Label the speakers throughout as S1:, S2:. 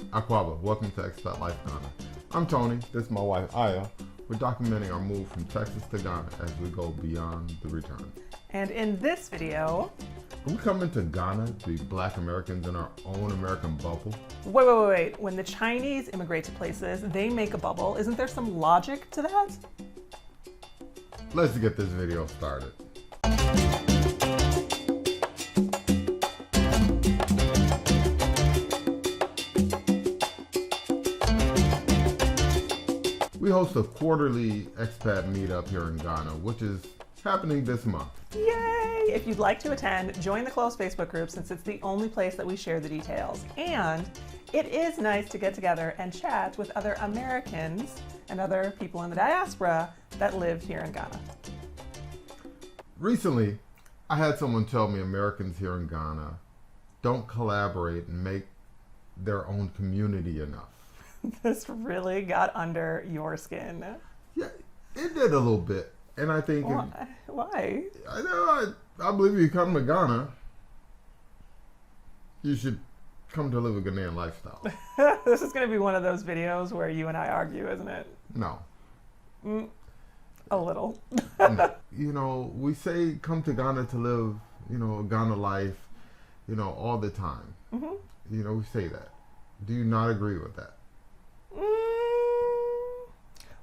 S1: Aquaba, welcome to Expat Life Ghana. I'm Tony, this is my wife Aya. We're documenting our move from Texas to Ghana as we go beyond the return.
S2: And in this video...
S1: Are we coming to Ghana to be Black Americans in our own American bubble?
S2: Wait. When the Chinese immigrate to places, they make a bubble. Isn't there some logic to that?
S1: Let's get this video started. We host a quarterly expat meetup here in Ghana, which is happening this month.
S2: Yay! If you'd like to attend, join the closed Facebook group since it's the only place that we share the details. And it is nice to get together and chat with other Americans and other people in the diaspora that live here in Ghana.
S1: Recently, I had someone tell me Americans here in Ghana don't collaborate and make their own community enough.
S2: This really got under your skin.
S1: Yeah, it did a little bit. And I think...
S2: Why?
S1: I believe if you come to Ghana, you should come to live a Ghanaian lifestyle.
S2: This is going to be one of those videos where you and I argue, isn't it?
S1: No.
S2: A little.
S1: No. You know, we say come to Ghana to live, a Ghana life, all the time. Mm-hmm. We say that. Do you not agree with that?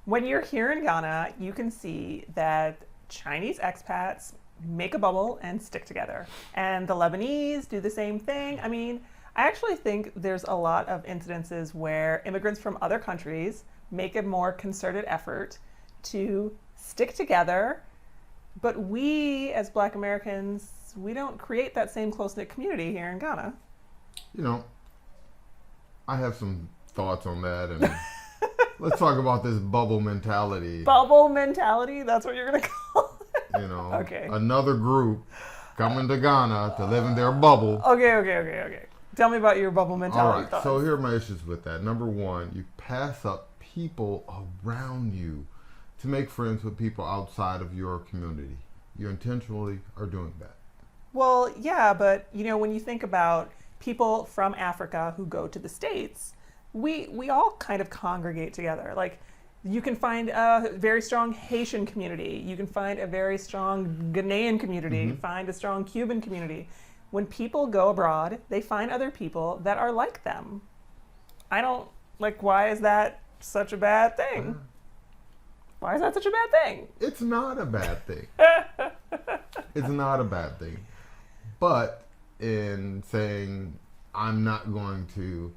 S2: When you're here in Ghana, you can see that Chinese expats make a bubble and stick together. And the Lebanese do the same thing. I mean, I actually think there's a lot of incidences where immigrants from other countries make a more concerted effort to stick together. But we, as Black Americans, we don't create that same close-knit community here in Ghana.
S1: I have some thoughts on that, and let's talk about this bubble mentality.
S2: Bubble mentality? That's what you're going to call it?
S1: Okay. Another group coming to Ghana to live in their bubble.
S2: Okay. Tell me about your bubble mentality.
S1: All right,
S2: thoughts.
S1: So here are my issues with that. Number one, you pass up people around you to make friends with people outside of your community. You intentionally are doing that.
S2: Well, yeah, but when you think about people from Africa who go to the States, we all kind of congregate together. Like, you can find a very strong Haitian community. You can find a very strong Ghanaian community.
S1: Mm-hmm.
S2: Find a strong Cuban community. When people go abroad, they find other people that are like them. Why is that such a bad thing? Why is that such a bad thing?
S1: It's not a bad thing. It's not a bad thing. But in saying I'm not going to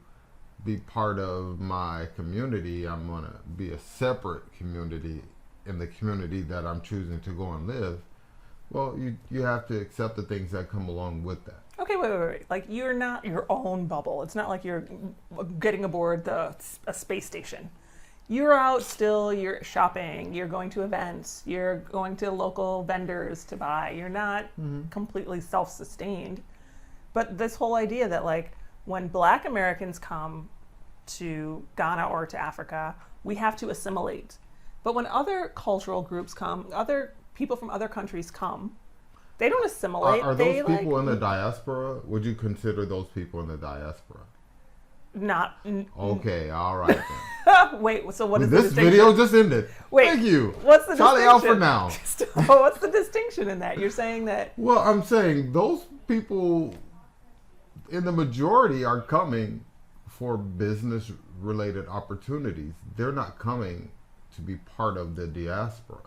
S1: be part of my community, I'm going to be a separate community in the community that I'm choosing to go and live, well, you have to accept the things that come along with that.
S2: Okay, wait. Like, you're not your own bubble. It's not like you're getting aboard a space station. You're out still, you're shopping, you're going to events, you're going to local vendors to buy. You're not completely self-sustained. But this whole idea that, like, when Black Americans come to Ghana or to Africa, we have to assimilate. But when other cultural groups come, other people from other countries come, they don't assimilate.
S1: Are those people in the diaspora? Would you consider those people in the diaspora?
S2: Not.
S1: Okay, all right then.
S2: Wait, so what is the
S1: this
S2: distinction?
S1: video just ended.
S2: Wait,
S1: thank you.
S2: What's the
S1: Charlie
S2: distinction?
S1: out for now.
S2: What's the distinction in that? You're saying that...
S1: Well, I'm saying those people in the majority are coming for business-related opportunities. They're not coming to be part of the diaspora.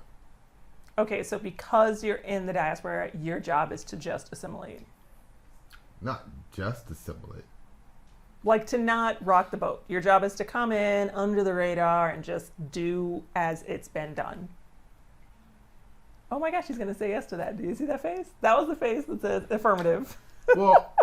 S2: Okay, so because you're in the diaspora, your job is to just assimilate.
S1: Not just assimilate.
S2: Like, to not rock the boat. Your job is to come in under the radar and just do as it's been done. Oh my gosh, she's going to say yes to that. Do you see that face? That was the face that says affirmative.
S1: Well...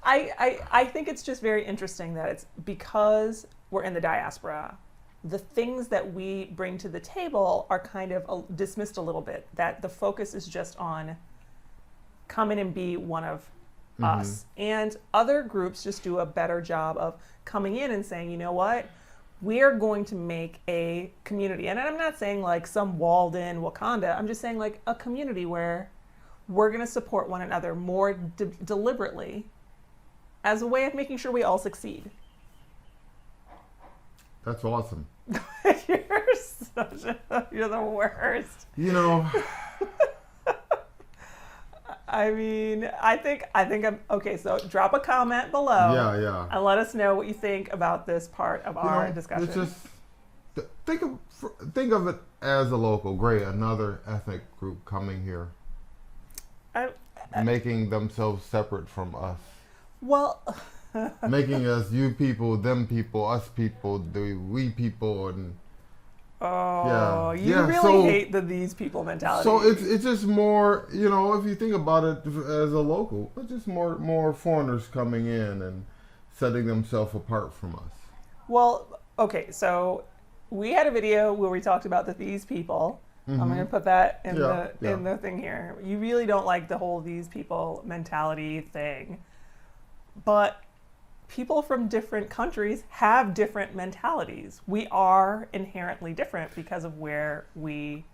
S2: I think it's just very interesting that it's because we're in the diaspora, the things that we bring to the table are kind of dismissed a little bit, that the focus is just on come in and be one of us. And other groups just do a better job of coming in and saying, you know what, we're going to make a community. And I'm not saying like some walled in Wakanda, I'm just saying like a community where we're going to support one another more deliberately as a way of making sure we all succeed.
S1: That's awesome.
S2: You're the worst.
S1: You know,
S2: I mean, I think I'm okay. So drop a comment below.
S1: yeah.
S2: And let us know what you think about this part of our discussion.
S1: It's just think of it as a local. Great, another ethnic group coming here, making themselves separate from us.
S2: Well,
S1: making us you people, them people, us people, the we people, and
S2: you really hate the these people mentality.
S1: So it's just more, if you think about it as a local, it's just more foreigners coming in and setting themselves apart from us.
S2: Well, okay, so we had a video where we talked about the these people. I'm going to put that in the thing here. You really don't like the whole these people mentality thing, but people from different countries have different mentalities. We are inherently different because of where we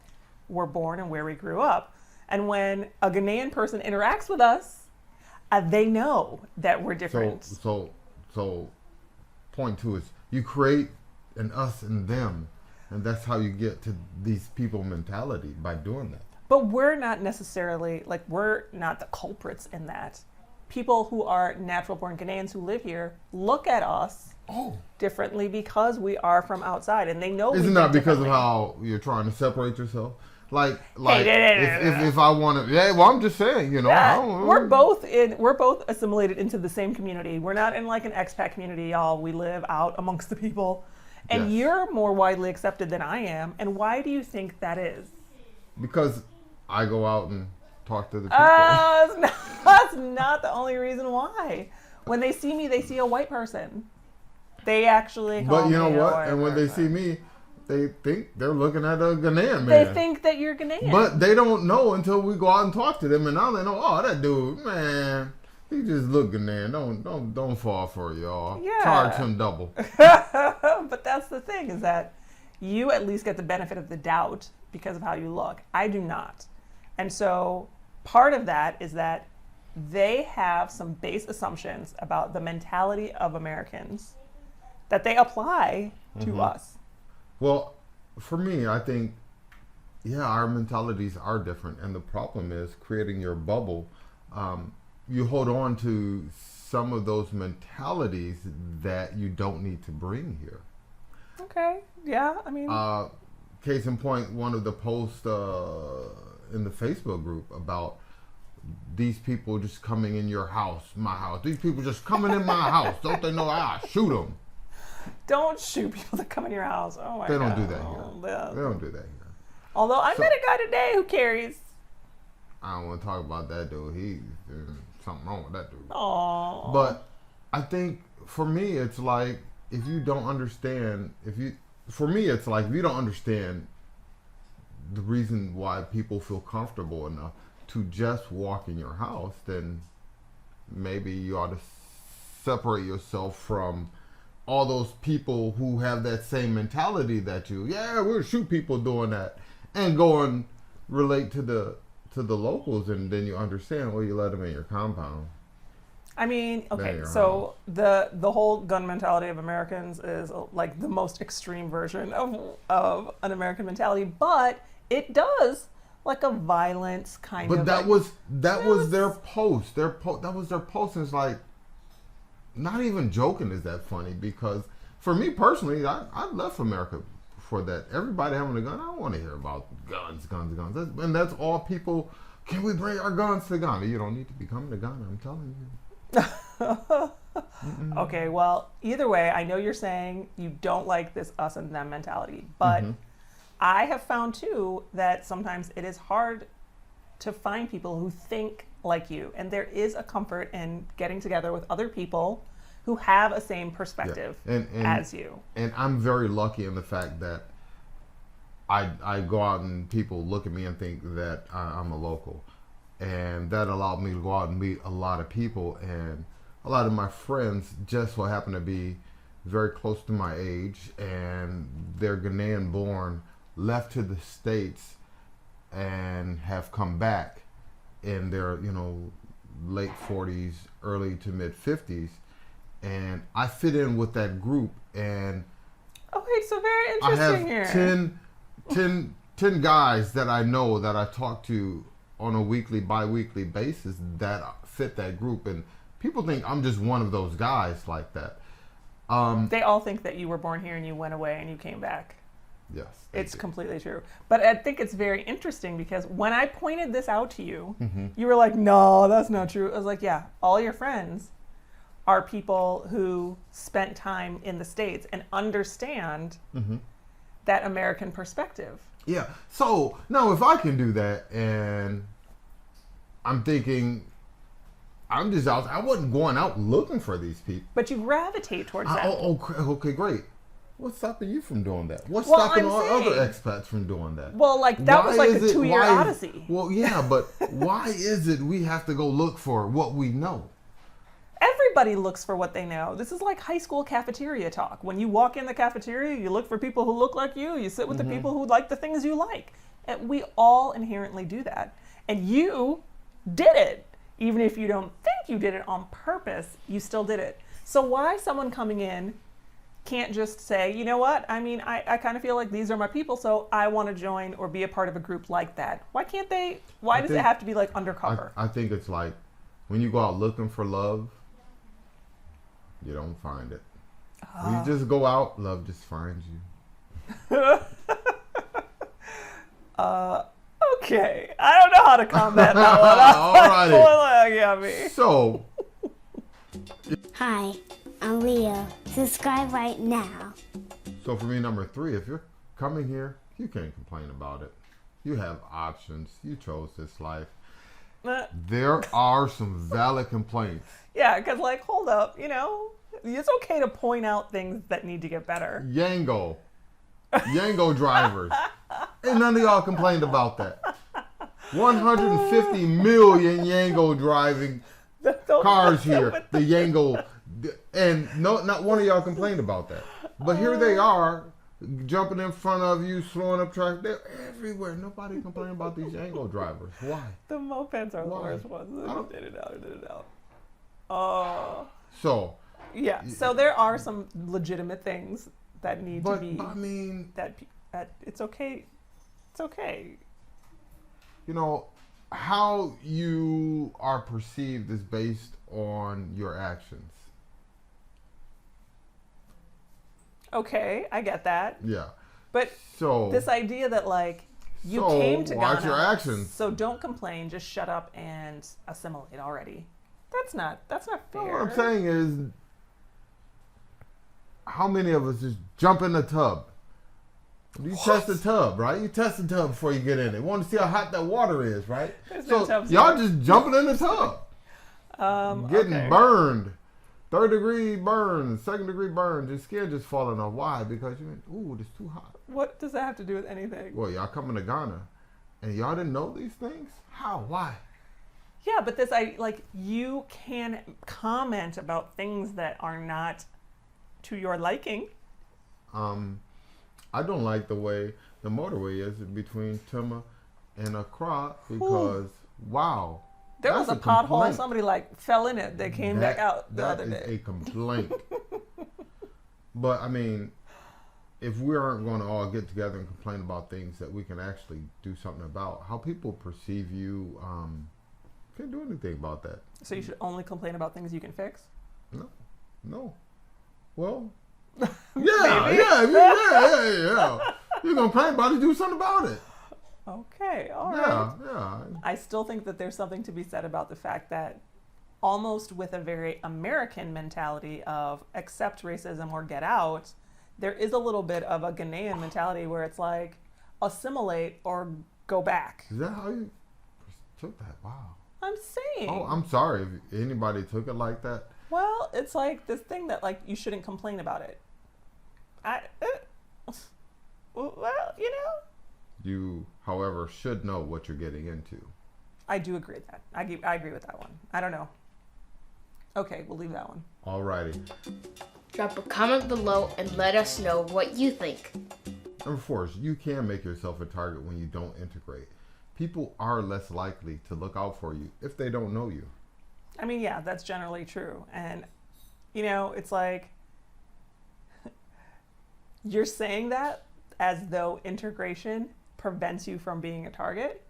S2: were born and where we grew up. And when a Ghanaian person interacts with us, they know that we're different.
S1: So point two is you create an us and them, and that's how you get to these people mentality, by doing that.
S2: But we're not necessarily, we're not the culprits in that. People who are natural born Ghanaians who live here look at us differently because we are from outside, and they know.
S1: Isn't that because of how you're trying to separate yourself? If I want to, I'm just saying,
S2: we're both assimilated into the same community. We're not in like an expat community, y'all. We live out amongst the people, and you're more widely accepted than I am. And why do you think that is?
S1: Because I go out and talk to the people.
S2: That's not the only reason why. When they see me, they see a white person. They actually call me.
S1: But you know what? And when they see me, they think they're looking at a Ghanaian man.
S2: They think that you're Ghanaian.
S1: But they don't know until we go out and talk to them, and now they know. Oh, that dude, man, he just look Ghanaian. Don't fall for it, y'all.
S2: Yeah.
S1: Charge him double.
S2: But that's the thing, is that you at least get the benefit of the doubt because of how you look. I do not. And so part of that is that they have some base assumptions about the mentality of Americans that they apply to us.
S1: Well, for me, I think, our mentalities are different. And the problem is creating your bubble. You hold on to some of those mentalities that you don't need to bring here.
S2: Okay. Yeah. I mean,
S1: case in point, one of the posts in the Facebook group about these people just coming in your house, my house. These people just coming in my house. Don't they know I shoot them?
S2: Don't shoot people that come in your house. Oh my God.
S1: They don't do that here. They don't do that here.
S2: Although I met a guy today who carries.
S1: I don't want to talk about that dude. There's something wrong with that dude.
S2: Aww.
S1: But I think for me, it's like if you don't understand, if you don't understand the reason why people feel comfortable enough to just walk in your house, then maybe you ought to separate yourself from all those people who have that same mentality that we'll shoot people doing that, and go and relate to the locals, and then you understand, you let them in your compound.
S2: I mean, okay, so the whole gun mentality of Americans is like the most extreme version of an American mentality, but it does like a violence kind of.
S1: But that was their post. That was their post, and it's like, not even joking is that funny, because for me personally, I left America for that. Everybody having a gun, I don't want to hear about guns. And that's all people, can we bring our guns to Ghana? You don't need to be coming to Ghana, I'm telling you.
S2: Okay, well, either way, I know you're saying you don't like this us and them mentality, but I have found too that sometimes it is hard to find people who think like you, and there is a comfort in getting together with other people who have a same perspective as you. And
S1: I'm very lucky in the fact that I go out and people look at me and think that I'm a local, and that allowed me to go out and meet a lot of people, and a lot of my friends just so happen to be very close to my age, and they're Ghanaian born, left to the States and have come back in their late 40s, early to mid 50s, and I fit in with that group. And
S2: Okay, so very
S1: I have
S2: interesting here.
S1: 10 guys that I know that I talk to on a weekly, bi-weekly basis that fit that group. And people think I'm just one of those guys like that.
S2: They all think that you were born here and you went away and you came back.
S1: Yes.
S2: It's completely true. But I think it's very interesting because when I pointed this out to you, you were like, no, that's not true. I was like, yeah, all your friends are people who spent time in the States and understand that American perspective.
S1: Yeah. So now if I can do that, and I'm thinking, I'm just out. I wasn't going out looking for these people.
S2: But you gravitate towards that.
S1: Okay, great. What's stopping you from doing that? What's
S2: Well,
S1: stopping
S2: I'm
S1: all
S2: saying-
S1: other expats from doing that?
S2: Well, like that was like a 2-year
S1: why
S2: odyssey.
S1: Well, yeah, but why is it we have to go look for what we know?
S2: Everybody looks for what they know. This is like high school cafeteria talk. When you walk in the cafeteria, you look for people who look like you. You sit with the people who like the things you like. And we all inherently do that. And you did it. Even if you don't think you did it on purpose, you still did it. So why someone coming in can't just say, you know what, I mean, I kind of feel like these are my people, so I want to join or be a part of a group like that. Why can't they? Why does it have to be like undercover?
S1: I think it's like when you go out looking for love, you don't find it. When you just go out, love just finds you.
S2: Okay, I don't know how to combat that one.
S1: Alrighty.
S2: Yeah, me.
S1: So,
S3: Hi, I'm Leo. Subscribe right now.
S1: so for me, number 3, if you're coming here, you can't complain about it. You have options. You chose this life. There are some valid complaints.
S2: Yeah, because like, hold up, you know, it's okay to point out things that need to get better.
S1: Yango drivers. Ain't none of y'all complained about that. 150 million Yango driving cars here. The Yango, and no, not one of y'all complained about that. But here they are, jumping in front of you, slowing up traffic. They're everywhere. Nobody complained about these Yango drivers. Why?
S2: The mopeds are the
S1: Why?
S2: worst ones. Did it out. Oh.
S1: So.
S2: Yeah. So there are some legitimate things that need to be.
S1: But I mean,
S2: that it's okay. It's okay.
S1: You know, how you are perceived is based on your actions.
S2: Okay, I get that.
S1: Yeah.
S2: But
S1: So
S2: this idea that like you
S1: so
S2: came to
S1: watch
S2: Ghana,
S1: your actions.
S2: so don't complain, just shut up and assimilate already. That's not fair.
S1: What I'm saying is, how many of us just jump in the tub? You test the tub, right? You test the tub before you get in it. Want to see how hot that water is, right?
S2: There's
S1: So
S2: no tubs
S1: y'all
S2: here.
S1: just jumping in the tub, getting
S2: okay.
S1: burned, 3rd-degree burns, 2nd-degree burns. Your skin just falling off. Why? Because you went, ooh, it's too hot.
S2: What does that have to do with anything?
S1: Well, y'all coming to Ghana, and y'all didn't know these things? How? Why?
S2: Yeah, but you can comment about things that are not to your liking.
S1: I don't like the way the motorway is between Timma and Accra because, wow.
S2: There was
S1: that's
S2: a pothole.
S1: complaint.
S2: Somebody like fell in it. They came back out the other
S1: That is
S2: day.
S1: a complaint. But I mean, if we aren't going to all get together and complain about things that we can actually do something about, how people perceive you, can't do anything about that.
S2: So you should only complain about things you can fix.
S1: No. Well, yeah. You're going to complain about it, do something about it.
S2: Okay, all right.
S1: Yeah.
S2: I still think that there's something to be said about the fact that almost with a very American mentality of accept racism or get out, there is a little bit of a Ghanaian mentality where it's like assimilate or go back.
S1: Is that how you took that? Wow.
S2: I'm saying.
S1: Oh, I'm sorry if anybody took it like that.
S2: Well, it's like this thing that like you shouldn't complain about it. Well, you know.
S1: You, however, should know what you're getting into.
S2: I do agree with that. I agree with that one. I don't know. Okay, we'll leave that one.
S1: Alrighty.
S4: Drop a comment below and let us know what you think.
S1: Number 4 is you can make yourself a target when you don't integrate. People are less likely to look out for you if they don't know you.
S2: I mean, yeah, that's generally true. And, you know, it's like, You're saying that as though integration prevents you from being a target.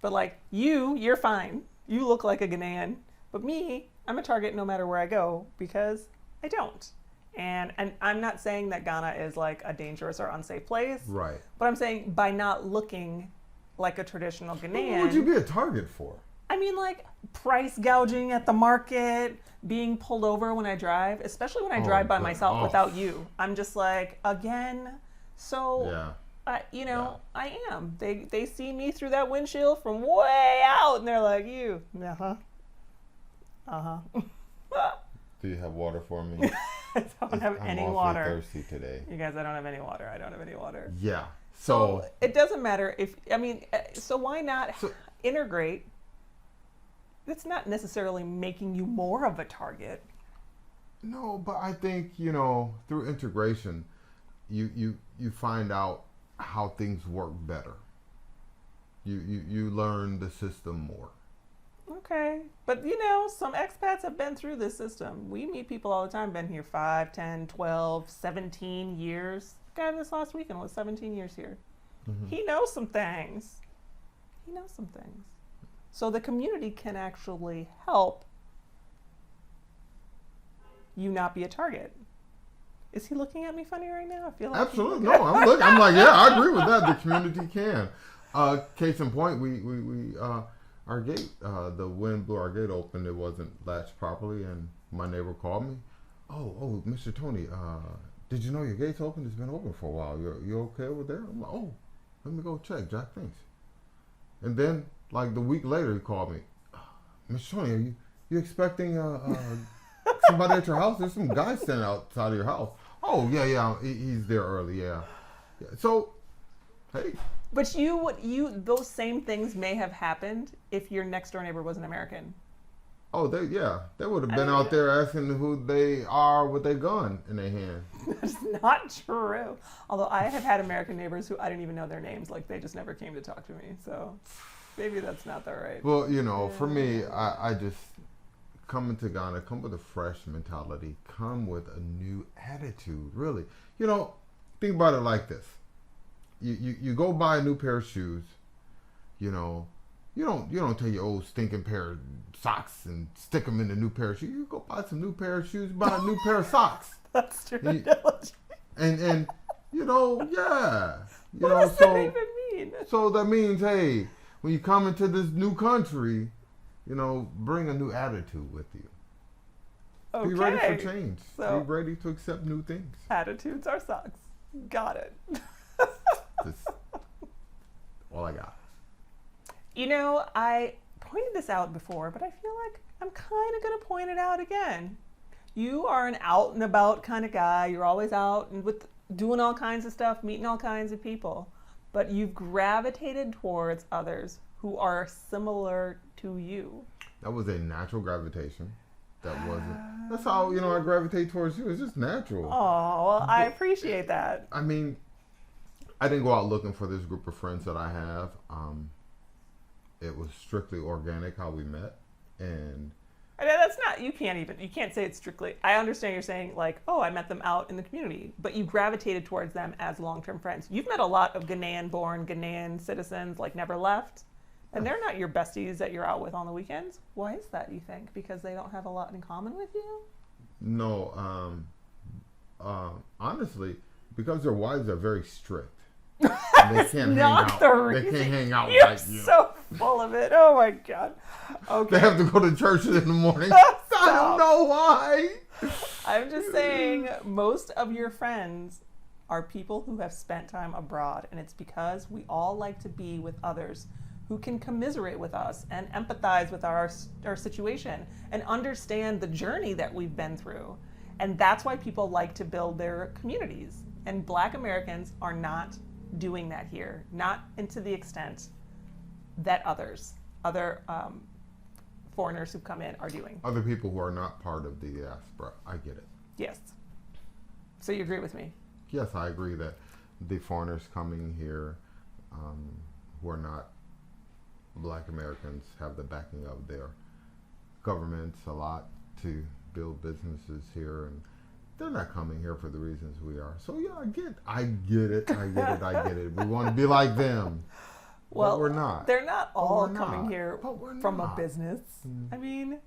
S2: But like you're fine. You look like a Ghanaian. But me, I'm a target no matter where I go because I don't. And I'm not saying that Ghana is like a dangerous or unsafe place.
S1: Right.
S2: But I'm saying by not looking like a traditional Ghanaian.
S1: What would you be a target for?
S2: I mean, like price gouging at the market, being pulled over when I drive, especially when I drive by myself without you. I'm just like, again, so, I am. They see me through that windshield from way out, and they're like, you,
S1: Do you have water for me?
S2: I don't have any water.
S1: I'm thirsty today.
S2: You guys, I don't have any water. I don't have any water.
S1: Yeah.
S2: So it doesn't matter so why not integrate? It's not necessarily making you more of a target.
S1: No, but I think, through integration, you find out how things work better. You learn the system more.
S2: Okay. But, some expats have been through this system. We meet people all the time, been here 5, 10, 12, 17 years. The guy this last weekend was 17 years here. Mm-hmm. He knows some things. So the community can actually help you not be a target. Is he looking at me funny right now? I feel like
S1: absolutely no. I'm like, yeah, I agree with that. The community can. Case in point, we our gate, the wind blew our gate open. It wasn't latched properly, and my neighbor called me. Oh, Mr. Tony, did you know your gate's open? It's been open for a while. You okay over there? I'm like, oh, let me go check, Jack. Thanks. And then, like the week later, he called me. Mr. Tony, are you expecting somebody at your house? There's some guy standing outside of your house. Oh yeah, he's there early. Yeah. So, hey.
S2: But those same things may have happened if your next door neighbor was an American.
S1: Oh, they would have been out there asking who they are with their gun in their hand.
S2: That's not true. Although I have had American neighbors who I didn't even know their names. Like they just never came to talk to me. So maybe that's not the right.
S1: Well, for me, I just coming to Ghana, come with a fresh mentality, come with a new attitude. Really, think about it like this. You go buy a new pair of shoes, you don't take your old stinking pair of socks and stick them in the new pair of shoes. You go buy some new pair of shoes, buy a new pair of socks.
S2: That's true analogy.
S1: And yeah.
S2: What does that even mean?
S1: So that means, hey, when you come into this new country, bring a new attitude with you.
S2: Okay.
S1: Be ready for change.
S2: So,
S1: be ready to accept new things.
S2: Attitudes are socks. Got it.
S1: That's all I got.
S2: I pointed this out before, but I feel like I'm kind of going to point it out again. You are an out and about kind of guy. You're always out and doing all kinds of stuff, meeting all kinds of people. But you've gravitated towards others who are similar to you.
S1: That was a natural gravitation. That wasn't. That's how, I gravitate towards you. It's just natural.
S2: Oh, well, I appreciate that.
S1: I mean, I didn't go out looking for this group of friends that I have. It was strictly organic how we met, and
S2: that's not. You can't say it's strictly. I understand you're saying like, oh, I met them out in the community, but you gravitated towards them as long-term friends. You've met a lot of Ghanaian-born, Ghanaian citizens, like never left, and they're not your besties that you're out with on the weekends. Why is that? You think because they don't have a lot in common with you?
S1: No, honestly, because their wives are very strict. They can't hang out. They can't hang out
S2: You're
S1: like you.
S2: So full of it. Oh my God. Okay.
S1: They have to go to church in the morning. I don't know why.
S2: I'm just saying most of your friends are people who have spent time abroad, and it's because we all like to be with others who can commiserate with us and empathize with our situation and understand the journey that we've been through. And that's why people like to build their communities. And Black Americans are not doing that here, not to the extent that other foreigners who've come in are doing.
S1: Other people who are not part of the diaspora. I get it.
S2: Yes. So you agree with me?
S1: Yes, I agree that the foreigners coming here who are not Black Americans have the backing of their governments a lot to build businesses here, and they're not coming here for the reasons we are. So yeah, I get it. We want to be like them.
S2: Well,
S1: but we're not.
S2: They're not all
S1: we're
S2: coming
S1: not.
S2: here
S1: But we're
S2: from
S1: not.
S2: a business. I mean,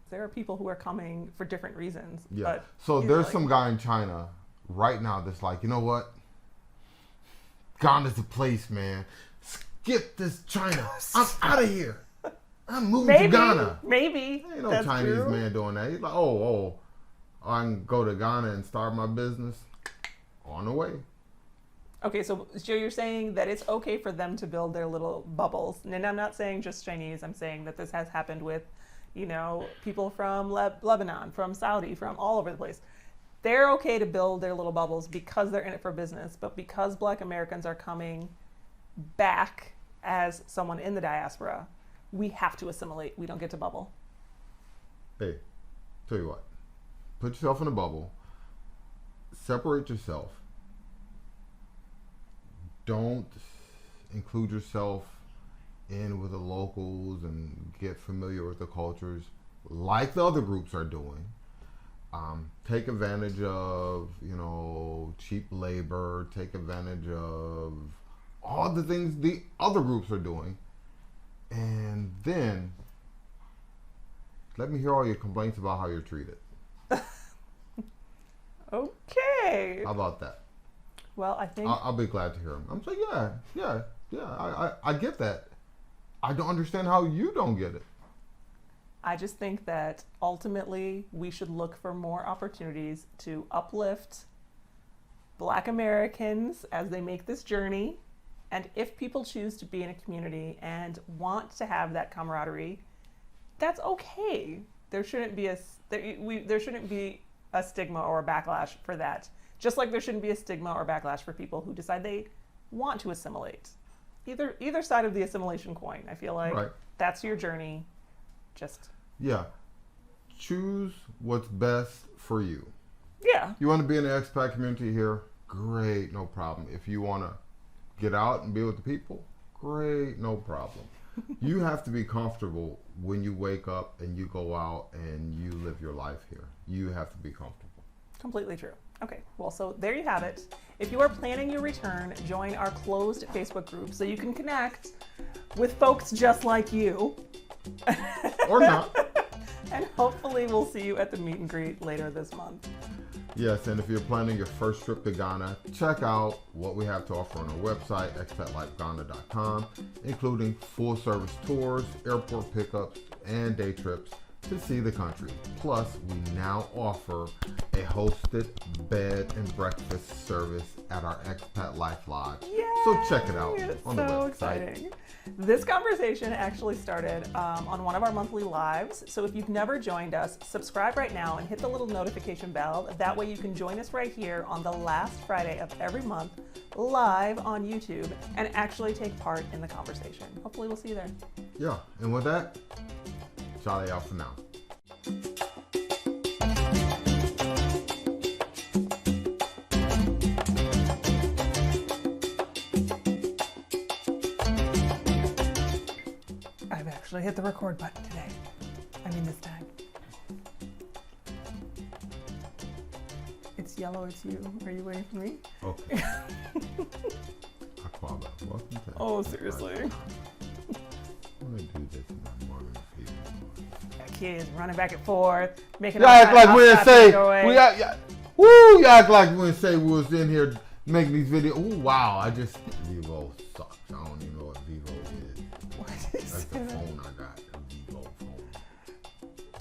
S2: there are people who are coming for different reasons.
S1: Yeah.
S2: But
S1: So
S2: either,
S1: there's
S2: like,
S1: some guy in China right now that's like, you know what? Ghana's the place, man. Skip this China. I'm out of here. I'm moving to Ghana.
S2: Maybe.
S1: Ain't no
S2: That's
S1: Chinese
S2: true.
S1: man doing that. He's like, oh, I can go to Ghana and start my business. On the way.
S2: Okay, so you're saying that it's okay for them to build their little bubbles. And I'm not saying just Chinese. I'm saying that this has happened with, people from Lebanon, from Saudi, from all over the place. They're okay to build their little bubbles because they're in it for business. But because Black Americans are coming back as someone in the diaspora, we have to assimilate. We don't get to bubble.
S1: Hey, tell you what. Put yourself in a bubble. Separate yourself. Don't include yourself in with the locals and get familiar with the cultures like the other groups are doing. Take advantage of, cheap labor. Take advantage of all the things the other groups are doing. And then let me hear all your complaints about how you're treated.
S2: Okay.
S1: How about that?
S2: Well, I think
S1: I'll be glad to hear them. I'm saying, yeah. I get that. I don't understand how you don't get it.
S2: I just think that ultimately we should look for more opportunities to uplift Black Americans as they make this journey. And if people choose to be in a community and want to have that camaraderie, that's okay. There shouldn't be a stigma or a backlash for that. Just like there shouldn't be a stigma or backlash for people who decide they want to assimilate. Either side of the assimilation coin. I feel like
S1: Right.
S2: that's your journey. Just
S1: Yeah. Choose what's best for you.
S2: yeah.
S1: You want to be in the expat community here? Great, no problem. If you want to get out and be with the people? Great, no problem. You have to be comfortable when you wake up and you go out and you live your life here. You have to be comfortable.
S2: Completely true. Okay, well, so there you have it. If you are planning your return, join our closed Facebook group so you can connect with folks just like you.
S1: Or not.
S2: And hopefully we'll see you at the meet and greet later this month.
S1: Yes, and if you're planning your first trip to Ghana, check out what we have to offer on our website, expatlifeghana.com, including full service tours, airport pickups, and day trips to see the country. Plus, we now offer a hosted bed and breakfast service at our Expat Life Lodge. So check it out
S2: It's
S1: on the
S2: so
S1: website.
S2: exciting. This conversation actually started on one of our monthly lives. So if you've never joined us, subscribe right now and hit the little notification bell. That way you can join us right here on the last Friday of every month, live on YouTube, and actually take part in the conversation. Hopefully we'll see you there.
S1: Yeah, and with that, shout out for now.
S2: I've actually hit the record button today. I mean this time. It's yellow, it's you. Are you waiting for me?
S1: Okay. Aquaba, welcome to
S2: Oh, seriously.
S1: I'm gonna do this in the morning, people.
S2: That kid's running back and forth, making
S1: Y'all
S2: all
S1: act like
S2: kinds
S1: we
S2: of
S1: didn't
S2: outside
S1: say
S2: noise.
S1: y'all act like we didn't say we was in here making these videos. Ooh, wow, Vivo sucks. I don't even know what Vivo is.
S2: What
S1: That's
S2: is
S1: the
S2: that?
S1: phone I got, a Vivo phone.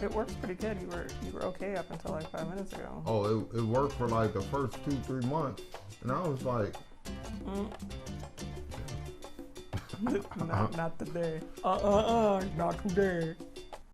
S2: It works pretty good. You were okay up until like 5 minutes ago.
S1: Oh, it worked for like the first 2-3 months, and I was like,
S2: Not today. Not today.